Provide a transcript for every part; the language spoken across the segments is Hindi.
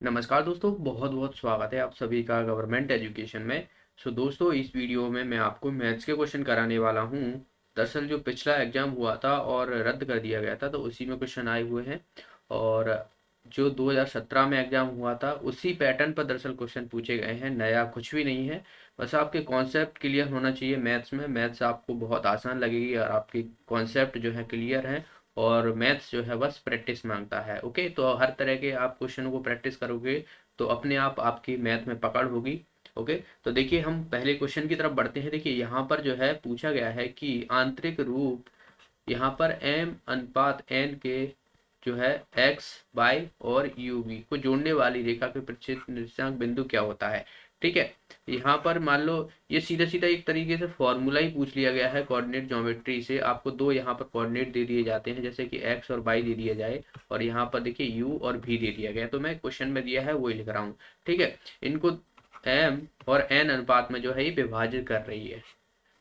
नमस्कार दोस्तों, बहुत बहुत स्वागत है आप सभी का गवर्नमेंट एजुकेशन में। दोस्तों, इस वीडियो में मैं आपको मैथ्स के क्वेश्चन कराने वाला हूँ। दरअसल जो पिछला एग्जाम हुआ था और रद्द कर दिया गया था, तो उसी में क्वेश्चन आए हुए हैं। और जो 2017 में एग्जाम हुआ था उसी पैटर्न पर दरअसल क्वेश्चन पूछे गए हैं। नया कुछ भी नहीं है, बस आपके कॉन्सेप्ट क्लियर होना चाहिए। मैथ्स में मैथ्स आपको बहुत आसान लगेगी और आपकी कॉन्सेप्ट जो है क्लियर है। और मैथ्स जो है बस प्रैक्टिस मांगता है। ओके, तो हर तरह के आप क्वेश्चनों को प्रैक्टिस करोगे तो अपने आप आपकी मैथ में पकड़ होगी। ओके, तो देखिए हम पहले क्वेश्चन की तरफ बढ़ते हैं। देखिए यहाँ पर जो है पूछा गया है कि आंतरिक रूप, यहाँ पर m अनुपात n के जो है x y और u v को जोड़ने वाली रेखा के प्रक्षेप निर्देशांक बिंदु क्या होता है। ठीक है, यहाँ पर मान लो ये सीधा सीधा एक तरीके से फॉर्मूला ही पूछ लिया गया है। कोऑर्डिनेट ज्योमेट्री से आपको दो यहाँ पर कोऑर्डिनेट दे दिए जाते हैं, जैसे कि x और y दे दिया जाए और यहाँ पर देखिए u और v दे दिया गया। तो मैं क्वेश्चन में दिया है वही लिख रहा हूँ। ठीक है, इनको m और n अनुपात में जो है ये विभाजित कर रही है।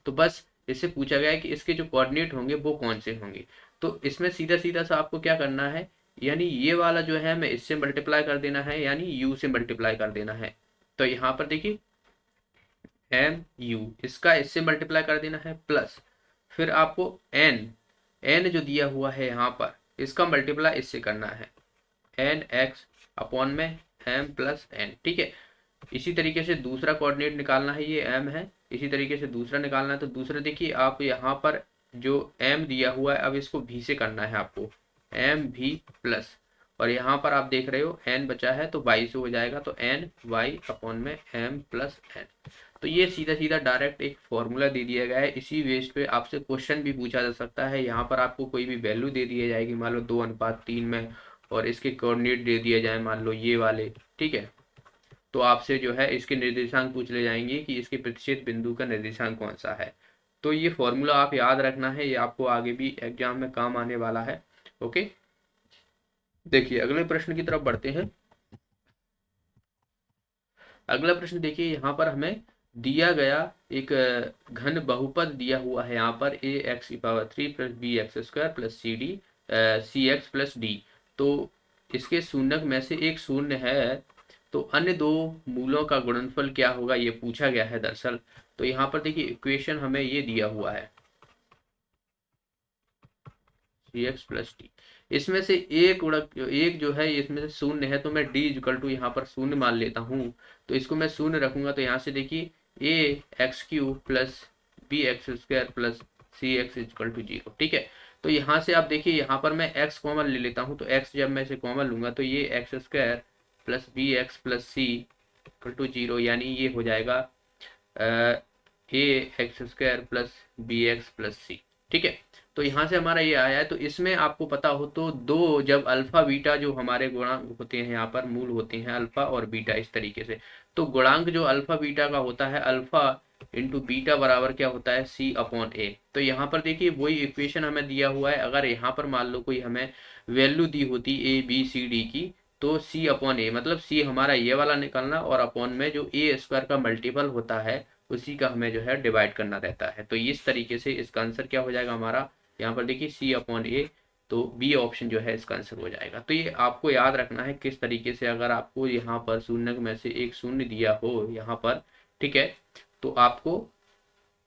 तो बस इससे पूछा गया है कि इसके जो कोऑर्डिनेट होंगे वो कौन से होंगे। तो इसमें सीधा सीधा सा आपको क्या करना है, यानी ये वाला जो है हमें इससे मल्टीप्लाई कर देना है, यानी u से मल्टीप्लाई कर देना है। तो यहाँ पर देखिए एम यू, इसका इससे मल्टीप्लाई कर देना है, प्लस फिर आपको एन, एन जो दिया हुआ है यहाँ पर इसका मल्टीप्लाई इससे करना है, एन एक्स अपॉन में एम प्लस एन। ठीक है, इसी तरीके से दूसरा कोऑर्डिनेट निकालना है, ये m है। इसी तरीके से दूसरा निकालना है, तो दूसरा देखिए आप यहाँ पर जो m दिया हुआ है अब इसको v से करना है आपको, एम भी प्लस, और यहाँ पर आप देख रहे हो n बचा है तो y से हो जाएगा, तो एन वाई अपॉन में m प्लस एन। तो ये सीधा सीधा डायरेक्ट एक फॉर्मूला दे दिया गया है। इसी बेस पे आपसे क्वेश्चन भी पूछा जा सकता है। यहाँ पर आपको कोई भी वैल्यू दे दी जाएगी, मान लो 2:3 में, और इसके कोऑर्डिनेट दे दिए जाए मान लो ये वाले। ठीक है, तो आपसे जो है इसके निर्देशांक पूछ ले जाएंगे कि इसके प्रतिच्छेद बिंदु का निर्देशांक कौन सा है। तो ये फॉर्मूला आप याद रखना है, ये आपको आगे भी एग्जाम में काम आने वाला है। ओके, देखिए अगले प्रश्न की तरफ बढ़ते हैं। अगला प्रश्न देखिए, यहाँ पर हमें दिया गया एक घन बहुपद दिया हुआ है। यहाँ पर ए एक्स की power 3 plus b x square plus c d c x plus d. तो इसके शून्यक में से एक शून्य है, तो अन्य दो मूलों का गुणनफल क्या होगा ये पूछा गया है दरअसल। तो यहाँ पर देखिए इक्वेशन हमें ये दिया हुआ है सी एक्स प्लस डी। इसमें से एक जो है इसमें से शून्य है, तो मैं डी इक्वल टू यहाँ पर शून्य मान लेता हूँ। तो इसको मैं शून्य रखूंगा, तो यहाँ से देखिए a x cube plus b x square plus c x equal to zero. ठीक है, तो यहाँ से आप देखिए यहाँ पर मैं एक्स कॉमन ले लेता हूँ, तो एक्स जब मैं इसे कॉमन लूंगा तो ये x square plus b x plus c equal to zero, यानी ये हो जाएगा a x square plus b x plus c. ठीक है, तो यहाँ से हमारा ये आया है। तो इसमें आपको पता हो तो दो जब अल्फा बीटा जो हमारे गुणांक होते हैं, यहाँ पर मूल होते हैं अल्फा और बीटा इस तरीके से। तो गुणांक जो अल्फा बीटा का होता है, अल्फा इंटू बीटा बराबर क्या होता है सी अपॉन ए। तो यहाँ पर देखिए वही इक्वेशन हमें दिया हुआ है। अगर यहाँ पर मान लो कोई हमें वैल्यू दी होती ए बी सी डी की, तो सी अपॉन ए, मतलब सी हमारा ये वाला निकलना और अपॉन में जो ए स्क्वायर का मल्टीपल होता है उसी का हमें जो है डिवाइड करना रहता है। तो इस तरीके से इसका आंसर क्या हो जाएगा हमारा, यहाँ पर देखिए सी अपॉन ए, तो बी ऑप्शन जो है इसका आंसर हो जाएगा। तो ये आपको याद रखना है किस तरीके से, अगर आपको यहाँ पर शून्य में से एक शून्य दिया हो यहाँ पर, ठीक है, तो आपको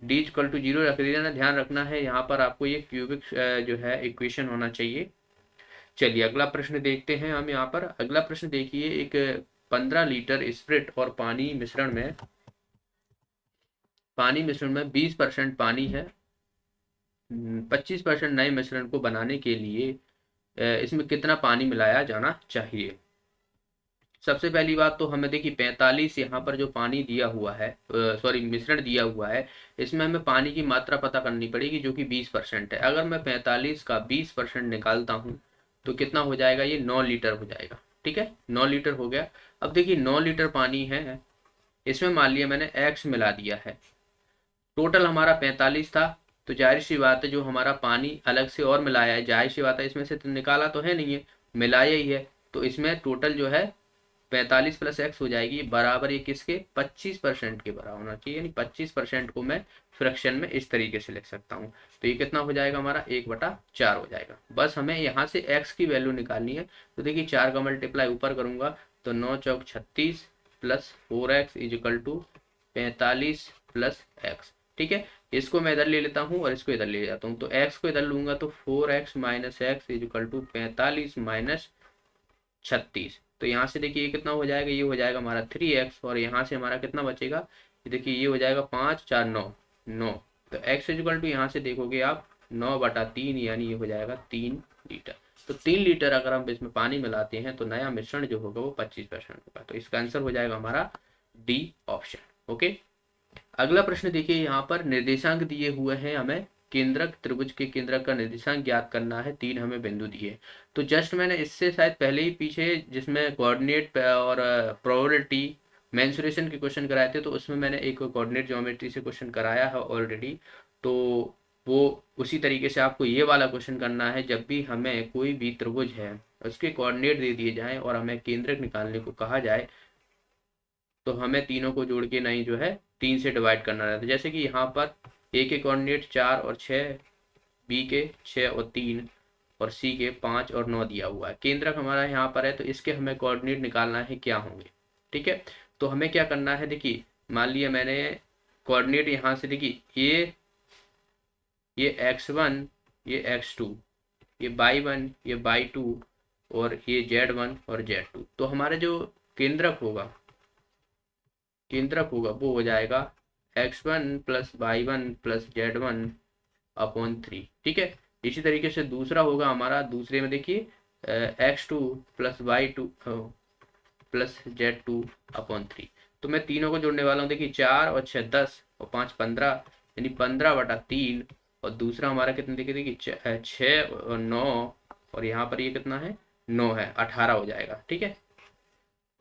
डी इक्वल टू जीरो रख देना। ध्यान रखना है यहाँ पर आपको ये क्यूबिक जो है इक्वेशन होना चाहिए। चलिए अगला प्रश्न देखते हैं हम। यहाँ पर अगला प्रश्न देखिए, एक 15 लीटर स्प्रिट और पानी मिश्रण में 20% पानी है, 25% नए मिश्रण को बनाने के लिए इसमें कितना पानी मिलाया जाना चाहिए। सबसे पहली बात तो हमें देखिए 45 यहाँ पर जो पानी दिया हुआ है, सॉरी मिश्रण दिया हुआ है, इसमें हमें पानी की मात्रा पता करनी पड़ेगी जो कि 20% है। अगर मैं 45 का 20% निकालता हूँ तो कितना हो जाएगा, ये 9 लीटर हो जाएगा। ठीक है, 9 लीटर हो गया। अब देखिए 9 लीटर पानी है, इसमें मान लिया मैंने एक्स मिला दिया है, टोटल हमारा 45 था, तो जाहिर सी बात है जो हमारा पानी अलग से और मिलाया है, जाहिर सी बात है इसमें से तो निकाला तो है नहीं है, मिलाया ही है। तो इसमें टोटल जो है 45 प्लस एक्स हो जाएगी बराबर ये किसके, 25% के बराबर होना चाहिए, यानी 25% को मैं फ्रैक्शन में इस तरीके से लिख सकता हूँ। तो ये कितना हो जाएगा हमारा 1/4 हो जाएगा। बस हमें यहाँ से एक्स की वैल्यू निकालनी है। तो देखिए 4 का मल्टीप्लाई ऊपर करूंगा तो 9 चौक 36 plus 4x is equal to 45 plus x। ठीक है, इसको मैं इधर ले लेता हूँ और इसको इधर ले जाता हूँ। तो x को इधर लूंगा तो 4x minus x is equal to 45 minus 36। तो यहाँ से देखिए ये कितना हो जाएगा, ये हो जाएगा हमारा 3x, और यहाँ से हमारा कितना बचेगा, ये देखिए ये हो जाएगा 5 4 9 9। तो x इज इक्वल टू यहाँ से देखोगे आप 9/3, यानी ये हो जाएगा 3 लीटर। तो 3 लीटर अगर हम इसमें पानी मिलाते हैं तो नया मिश्रण जो होगा वो 25% होगा। तो इसका आंसर हो जाएगा हमारा डी ऑप्शन। ओके, अगला प्रश्न देखिए, यहाँ पर निर्देशांक दिए हुए हैं हमें, केंद्रक त्रिभुज के केंद्रक का निर्देशांक ज्ञात करना है, 3 हमें बिंदु दिए। तो जस्ट मैंने इससे शायद पहले ही पीछे जिसमें कोऑर्डिनेट और प्रोबेबिलिटी मेंसुरेशन के क्वेश्चन कराए थे, तो उसमें मैंने एक कोऑर्डिनेट ज्योमेट्री से क्वेश्चन कराया है ऑलरेडी। तो वो उसी तरीके से आपको ये वाला क्वेश्चन करना है। जब भी हमें कोई भी त्रिभुज है उसके कोऑर्डिनेट दे दिए जाएं और हमें केंद्रक निकालने को कहा जाए, तो हमें तीनों को जोड़ के नहीं जो है 3 से डिवाइड करना रहता है। जैसे कि यहाँ पर ए के कोऑर्डिनेट 4 और 6, बी के 6 और 3, और सी के 5 और 9 दिया हुआ है। केंद्रक हमारा यहाँ पर है, तो इसके हमें कोऑर्डिनेट निकालना है क्या होंगे। ठीक है, तो हमें क्या करना है, देखिए मान लिया मैंने कोऑर्डिनेट यहाँ से, देखिए ये x1, ये x2, ये y1, ये y2, और ये z1 और z2। तो हमारा जो केंद्रक होगा वो हो जाएगा x1 plus y1 plus z1/3। ठीक है, इसी तरीके से दूसरा होगा हमारा, दूसरे में देखिए x2 plus y2 plus z2/3। तो मैं तीनों को जोड़ने वाला हूँ। देखिए 4 और 6 10 और 5 15, यानी 15/3। और दूसरा हमारा कितना, देखिए 6 और 9, और यहाँ पर ये कितना है 9 है, 18 हो जाएगा। ठीक है,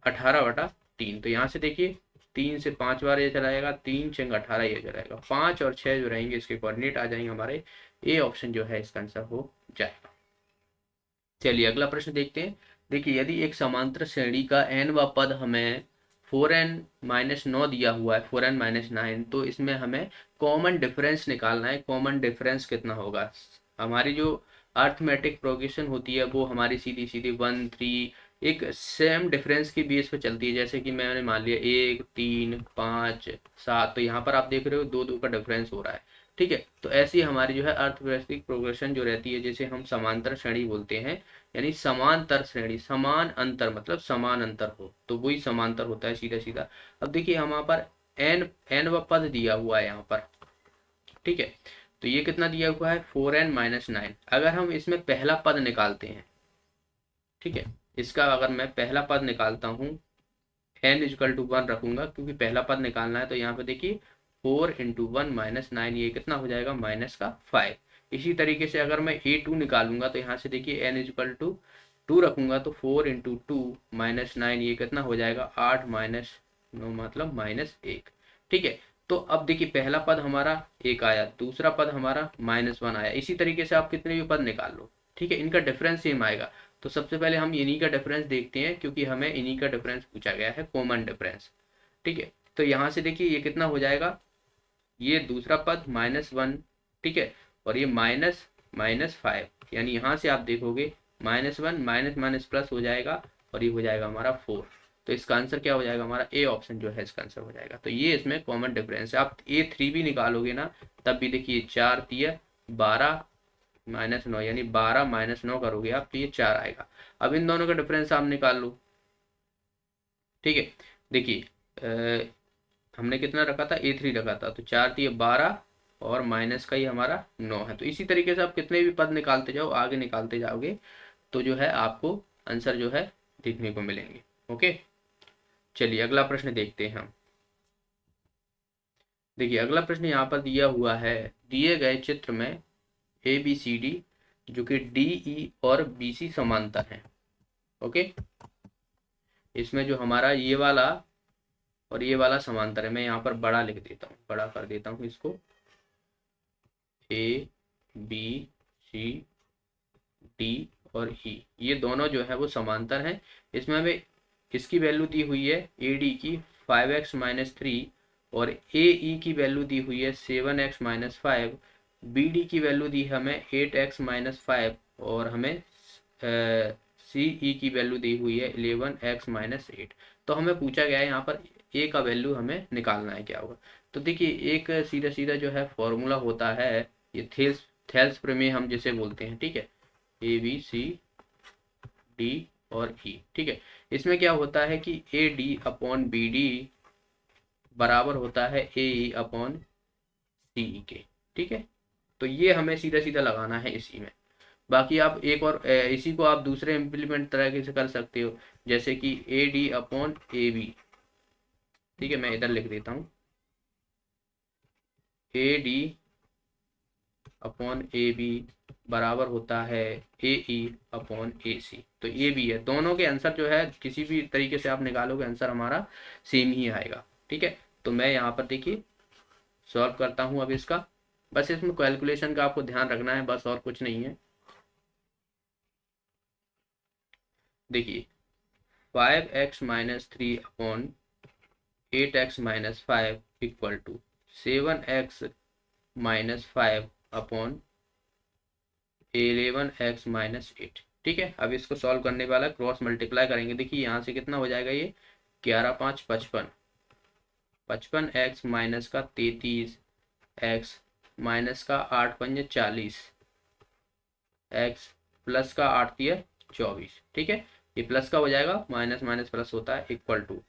18/3। तो यहाँ से देखिए 3 से 5 बार ये चलाएगा, 3 6 18 ये चलाएगा, 5 और 6 जो रहेंगे इसके कोऑर्डिनेट आ जाएंगे हमारे। ए ऑप्शन जो है इसका आंसर हो जाएगा। चलिए अगला प्रश्न देखते हैं। देखिए यदि एक समांतर श्रेणी का nवा पद हमें 4n-9 दिया हुआ है, 4n-9, तो इसमें हमें कॉमन डिफरेंस निकालना है। कॉमन डिफरेंस कितना होगा, हमारी जो अर्थमेटिक प्रोग्रेशन होती है वो हमारी सीधी सीधी 1 3 एक सेम डिफरेंस की बेस पे चलती है। जैसे कि मैंने मान लिया 1 3 5 7, तो यहाँ पर आप देख रहे हो 2 2 का डिफरेंस हो रहा है। ठीक है, तो ऐसी हमारी जो है अर्थमेटिक प्रोग्रेशन जो रहती है, जैसे हम समांतर श्रेणी बोलते हैं, यानी समांतर श्रेणी, समान अंतर मतलब समान अंतर हो तो वही समांतर होता है सीधा सीधा। अब देखिए हम यहाँ पर n व पद दिया हुआ है यहाँ पर। ठीक है, तो ये कितना दिया हुआ है 4n-9। अगर हम इसमें पहला पद निकालते हैं, ठीक है, इसका अगर मैं पहला पद निकालता हूँ, n इजकल टू 1 रखूंगा क्योंकि पहला पद निकालना है। तो यहाँ पे देखिए 4 × 1-9, ये कितना हो जाएगा -5। इसी तरीके से अगर मैं a2 निकालूंगा तो यहाँ से देखिए n इजकल टू 2 रखूंगा, तो 4 × 2-9, ये कितना हो जाएगा 8 -9 मतलब -1। ठीक है, तो अब देखिए पहला पद हमारा 1 आया, दूसरा पद हमारा -1 आया। इसी तरीके से आप कितने भी पद निकाल लो, ठीक है, इनका डिफरेंस सेम आएगा। तो सबसे पहले हम इन्हीं का डिफरेंस देखते हैं, क्योंकि हमें इन्हीं का डिफरेंस पूछा गया है, कॉमन डिफरेंस। ठीक है, तो यहाँ से देखिए ये कितना हो जाएगा, ये दूसरा पद -1, ठीक है, और ये -5, यानी यहाँ से आप देखोगे -1 माइनस प्लस हो जाएगा, और ये हो जाएगा हमारा 4। तो इसका आंसर क्या हो जाएगा, हमारा ए ऑप्शन जो है इसका आंसर हो जाएगा। तो ये इसमें कॉमन डिफरेंस है। आप A3 भी निकालोगे ना तब भी देखिए 4 3 12 -9, यानी 12 -9 करोगे आप तो ये 4 आएगा। अब इन दोनों का डिफरेंस आप निकाल लो। ठीक है, देखिए हमने कितना रखा था, A3 रखा था, तो 4 3 12 और माइनस का ही हमारा 9 है। तो इसी तरीके से आप कितने भी पद निकालते जाओ, आगे निकालते जाओगे, तो जो है आपको आंसर जो है देखने को मिलेंगे। ओके, चलिए अगला प्रश्न देखते हैं हम। देखिए अगला प्रश्न यहाँ पर दिया हुआ है, दिए गए चित्र में ABCD जो कि DE और BC समांतर हैं। ओके, इसमें जो हमारा ये वाला और ये वाला समांतर है, मैं यहाँ पर बड़ा लिख देता हूँ, बड़ा कर देता हूँ इसको, ABCD और E, ये दोनों जो है वो समांतर हैं। इसमें हमें इसकी वैल्यू दी हुई है AD की 5x-3, और AE की वैल्यू दी हुई है 7x-5, BD की वैल्यू दी हमें 8x-5, और हमें सी ई की वैल्यू दी हुई है 11x-8। तो हमें पूछा गया है यहाँ पर ए का वैल्यू हमें निकालना है क्या होगा। तो देखिए एक सीधा सीधा जो है फॉर्मूला होता है, ये थेल्स प्रमेय हम जिसे बोलते हैं, ठीक है, ABCD और ई, ठीक है। इसमें क्या होता है कि AD/BD बराबर होता है AE अपॉन CE के, ठीक है। तो ये हमें सीधा सीधा लगाना है इसी में। बाकी आप एक और इसी को आप दूसरे इम्प्लीमेंट तरह से कर सकते हो, जैसे कि AD/AB, ठीक है, मैं इधर लिख देता हूँ AD/AB बराबर होता है AE/AC। तो ये भी है, दोनों के आंसर जो है किसी भी तरीके से आप निकालोगे आंसर हमारा सेम ही आएगा, ठीक है। तो मैं यहाँ पर देखिए सॉल्व करता हूँ अब इसका। बस इसमें कैलकुलेशन का आपको ध्यान रखना है, बस और कुछ नहीं है। देखिए 5x-3/8x-5 इक्वल टू 7x-5/11x-8, ठीक है। अब इसको सॉल्व करने वाला क्रॉस मल्टीप्लाई करेंगे। देखिए यहाँ से कितना हो जाएगा, ये 11×5 = 55, 55x माइनस का 33x माइनस का 8×5 = 40, x प्लस का 8×3 = 24, ठीक है। ये प्लस का हो जाएगा, माइनस माइनस प्लस होता है, इक्वल टू,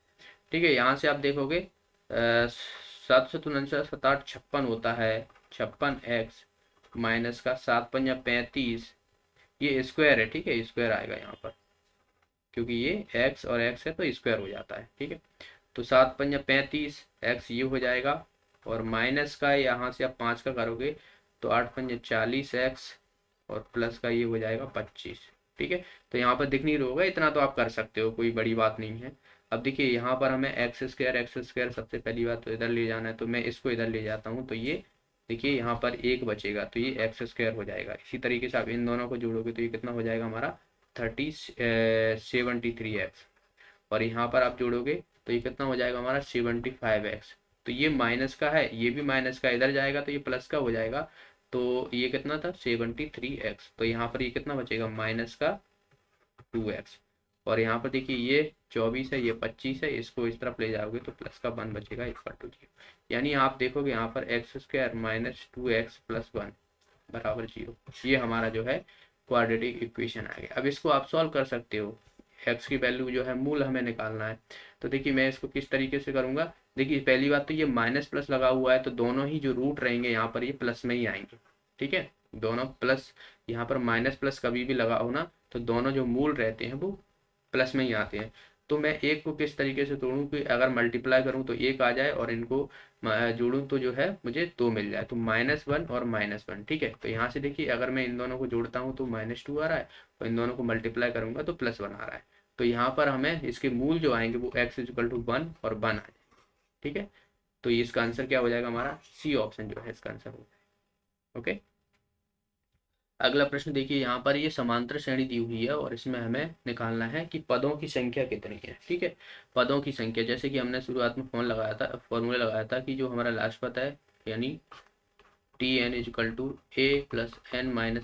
ठीक है। यहाँ से आप देखोगे 7×7 = 56 होता है, 56x माइनस का 7×5 = 35, ये स्क्वायर है, ठीक है, स्क्वायर आएगा यहाँ पर, क्योंकि ये x और x है तो स्क्वायर हो जाता है, ठीक है। तो 7×5 = 35, x ये हो जाएगा, और माइनस का यहाँ से आप 5 का करोगे तो 8×5 = 40x, और प्लस का ये हो जाएगा 25, ठीक है। तो यहाँ पर दिख नहीं रहा होगा, इतना तो आप कर सकते हो, कोई बड़ी बात नहीं है। अब देखिए यहाँ पर हमें x² सबसे पहली बात तो इधर ले जाना है, तो मैं इसको इधर ले जाता हूँ, तो ये देखिए यहाँ पर एक बचेगा, तो ये x² हो जाएगा। इसी तरीके से आप इन दोनों को जोड़ोगे तो ये कितना हो जाएगा हमारा 73x, और यहाँ पर आप जोड़ोगे तो ये कितना हो जाएगा हमारा 75x। तो ये माइनस का है, ये भी माइनस का, इधर जाएगा तो ये प्लस का हो जाएगा। तो ये कितना था 73x, तो यहाँ पर ये कितना बचेगा माइनस का 2x, और यहाँ पर देखिए ये 24 है, ये 25 है, इसको इस तरफ ले जाओगे तो प्लस का 1 बचेगा, इक्वल टू 0। यानी आप देखोगे यहाँ पर x² - 2x + 1 बराबर 0। ये हमारा जो है क्वाड्रेटिक इक्वेशन आ गया। अब इसको आप सॉल्व कर सकते हो, x की वैल्यू जो है मूल हमें निकालना है। तो देखिए मैं इसको किस तरीके से करूंगा। देखिए पहली बात तो ये माइनस प्लस लगा हुआ है, तो दोनों ही जो रूट रहेंगे यहाँ पर ये प्लस में ही आएंगे, ठीक है। दोनों प्लस, यहाँ पर माइनस प्लस कभी भी लगा हो ना, तो दोनों जो मूल रहते हैं वो प्लस में ही आते हैं। तो मैं एक को किस तरीके से तोड़ूं कि अगर मल्टीप्लाई करूं तो एक आ जाए, और इनको जोड़ूं तो जो है मुझे 2 मिल जाए, तो -1 और -1, ठीक है। तो यहाँ से देखिए अगर मैं इन दोनों को जोड़ता हूँ तो -2 आ रहा है, और इन दोनों को मल्टीप्लाई करूंगा तो +1 आ रहा है। तो यहाँ पर हमें इसके मूल जो आएंगे वो x = 1 और 1 आ जाए, ठीक है। तो ये इसका आंसर क्या हो जाएगा हमारा, सी ऑप्शन जो है इसका आंसर हो जाएगा। ओके, अगला प्रश्न देखिए, यहाँ पर ये समांतर श्रेणी दी हुई है और इसमें हमें निकालना है कि पदों की संख्या कितनी है, ठीक है। पदों की संख्या, जैसे कि हमने शुरुआत में फॉर्मूला लगाया था कि जो हमारा लास्ट पद है, यानी Tn = a + n - 1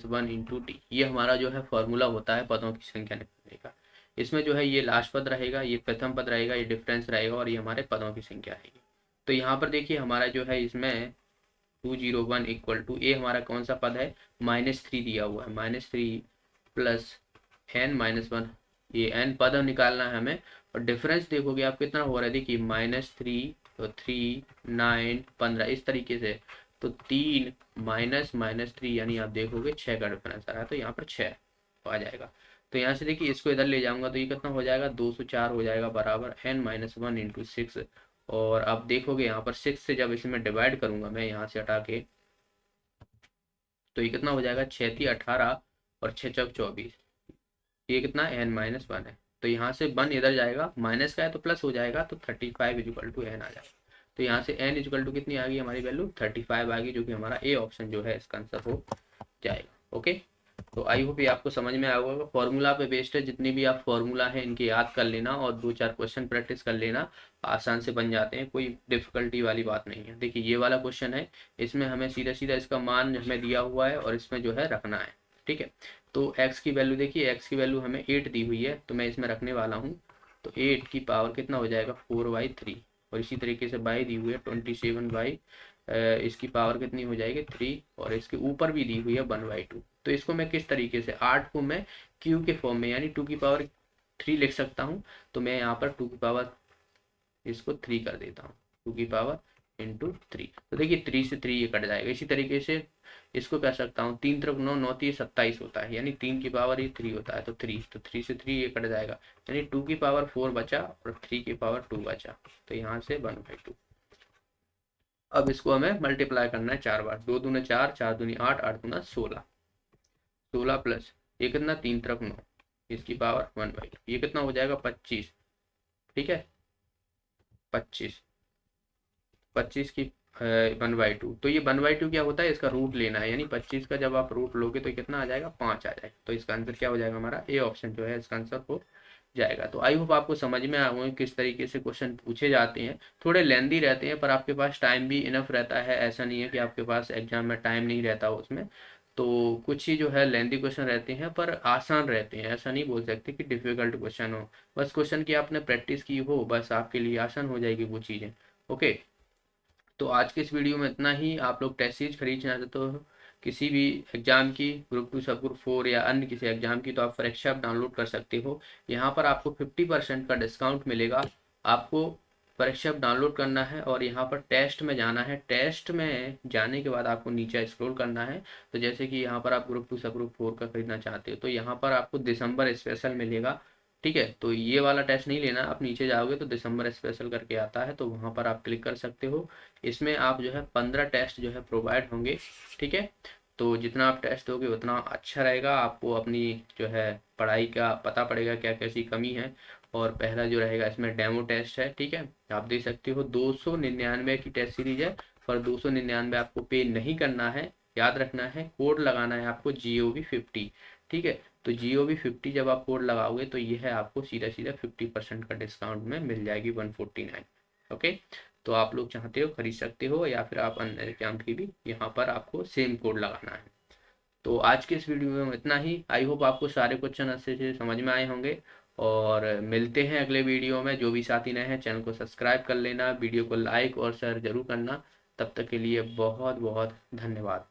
× t, ये हमारा जो है फॉर्मूला होता है पदों की संख्या निकालने का। इसमें जो है ये लास्ट पद रहेगा, ये प्रथम पद रहेगा, ये डिफरेंस रहेगा, और ये हमारे पदों की संख्या रहेगी। तो यहाँ पर देखिए हमारा जो है इसमें 201 = ए हमारा कौन सा पद है, -3 दिया हुआ है, -3 + n - 1, ये n पद निकालना है हमें। और डिफरेंस देखोगे आप कितना हो रहा है, देखिए -3 तो 3 9 15 इस तरीके से, तो 3 -3 यानी आप देखोगे 6 का डिफरेंस आ रहा है, तो यहाँ पर 6 आ जाएगा। तो यहाँ से देखिए इसको इधर ले जाऊंगा तो ये कितना हो जाएगा 204 हो जाएगा, बराबर n - 1 × 6। और अब देखोगे यहाँ पर 6 से जब इसमें डिवाइड करूंगा मैं यहाँ से हटा के, तो ये कितना हो जाएगा 6 × 18 और 6 × 24, ये कितना n - 1 है। तो यहाँ से 1 इधर जाएगा, माइनस का है तो प्लस हो जाएगा, तो 35 = n आ जाएगा। तो यहाँ से n = कितनी आ गई हमारी वैल्यू 35 आ गई, जो कि हमारा ए ऑप्शन जो है इसका आंसर हो जाएगा। ओके, तो आई होप ये आपको समझ में आया होगा। फॉर्मूला पे बेस्ड है, जितने भी आप फॉर्मूला है इनके याद कर लेना और 2-4 क्वेश्चन प्रैक्टिस कर लेना, आसान से बन जाते हैं, कोई डिफिकल्टी वाली बात नहीं है। देखिए ये वाला क्वेश्चन है, इसमें हमें सीधा सीधा इसका मान हमें दिया हुआ है और इसमें जो है रखना है। ठीक है। तो x की वैल्यू देखिए, x की वैल्यू हमें 8 दी हुई है, तो मैं इसमें रखने वाला हूँ। तो 8 की पावर कितना हो जाएगा 4/3, और इसी तरीके से y दी हुई है 27/, इसकी पावर कितनी हो जाएगी 3, और इसके ऊपर भी दी हुई है 1/2। तो इसको मैं किस तरीके से, 8 को मैं क्यू के फॉर्म में यानी 2 की पावर 3 लिख सकता हूँ। तो मैं यहाँ पर 2 की पावर इसको 3 कर देता हूँ, 2 की पावर इंटू 3। तो देखिए 3 से 3 ये कट जाएगा। इसी तरीके से इसको कह सकता हूँ 3 त्रिक 9, 9 3 27 होता है, यानी 3 की पावर ये 3 होता है, तो 3, तो 3 से 3 ये कट जाएगा, यानी 2 की पावर 4 बचा और 3 की पावर 2 बचा, तो यहाँ से 1/2। अब इसको हमें मल्टीप्लाई करना है 4 बार, 2 दूनी 4, 4 दूनी 8, 8 दूना 16, 16 प्लस ये कितना 3 त्रिक 9, इसकी पावर 1/2, ये कितना हो जाएगा 25। ठीक है, 25, 25 की 1/2। तो ये 1/2 क्या होता है, इसका रूट लेना है, यानी 25 का जब आप रूट लोगे तो कितना आ जाएगा 5 आ जाएगा। तो इसका आंसर क्या हो जाएगा हमारा, ए ऑप्शन जो है इसका आंसर हो जाएगा। तो आई होप आपको समझ में आ गए किस तरीके से क्वेश्चन पूछे जाते हैं। थोड़े लेंदी रहते हैं पर आपके पास टाइम भी इनफ रहता है, ऐसा नहीं है कि आपके पास एग्जाम में टाइम नहीं रहता उसमें। तो कुछ ही जो है लेंदी क्वेश्चन रहते हैं पर आसान रहते हैं, ऐसा नहीं बोल सकते कि डिफिकल्ट क्वेश्चन हो। बस क्वेश्चन की आपने प्रैक्टिस की हो, बस आपके लिए आसान हो जाएगी वो चीज़ें। ओके, तो आज के इस वीडियो में इतना ही। आप लोग टेस्ट सीरीज खरीदना चाहते हो किसी भी एग्जाम की, ग्रुप 2 सब ग्रुप 4 या अन्य किसी एग्जाम की, तो आप फ्रेश ऐप डाउनलोड कर सकते हो। यहाँ पर आपको 50% का डिस्काउंट मिलेगा। आपको परीक्षा ऐप डाउनलोड करना है और यहाँ पर टेस्ट में जाना है। टेस्ट में जाने के बाद आपको नीचे स्क्रॉल करना है। तो जैसे कि यहाँ पर आप ग्रुप 2 सब ग्रुप 4 का खरीदना चाहते हो तो यहाँ पर आपको दिसंबर स्पेशल मिलेगा। ठीक है, तो ये वाला टेस्ट नहीं लेना, आप नीचे जाओगे तो दिसंबर स्पेशल करके आता है, तो वहाँ पर आप क्लिक कर सकते हो। इसमें आप जो है 15 टेस्ट जो है प्रोवाइड होंगे। ठीक है, तो जितना आप टेस्ट दोगे उतना अच्छा रहेगा, आपको अपनी जो है पढ़ाई का पता पड़ेगा क्या कैसी कमी है। और पहला जो रहेगा इसमें डेमो टेस्ट है। ठीक है, आप देख सकते हो 299 की टेस्ट सीरीज है, पर 299 आपको पे नहीं करना है। याद रखना है कोड लगाना है आपको GOV50। ठीक है, तो GOV50 जब आप कोड लगाओगे तो यह है आपको सीधा सीधा 50% का डिस्काउंट में मिल जाएगी 149। ओके, तो आप लोग चाहते हो खरीद सकते हो, या फिर आप अन्य एग्जाम की भी यहाँ पर आपको सेम कोड लगाना है। तो आज के इस वीडियो में इतना ही। आई होप आपको सारे क्वेश्चन अच्छे से समझ में आए होंगे, और मिलते हैं अगले वीडियो में। जो भी साथी नए हैं चैनल को सब्सक्राइब कर लेना, वीडियो को लाइक और शेयर जरूर करना। तब तक के लिए बहुत बहुत धन्यवाद।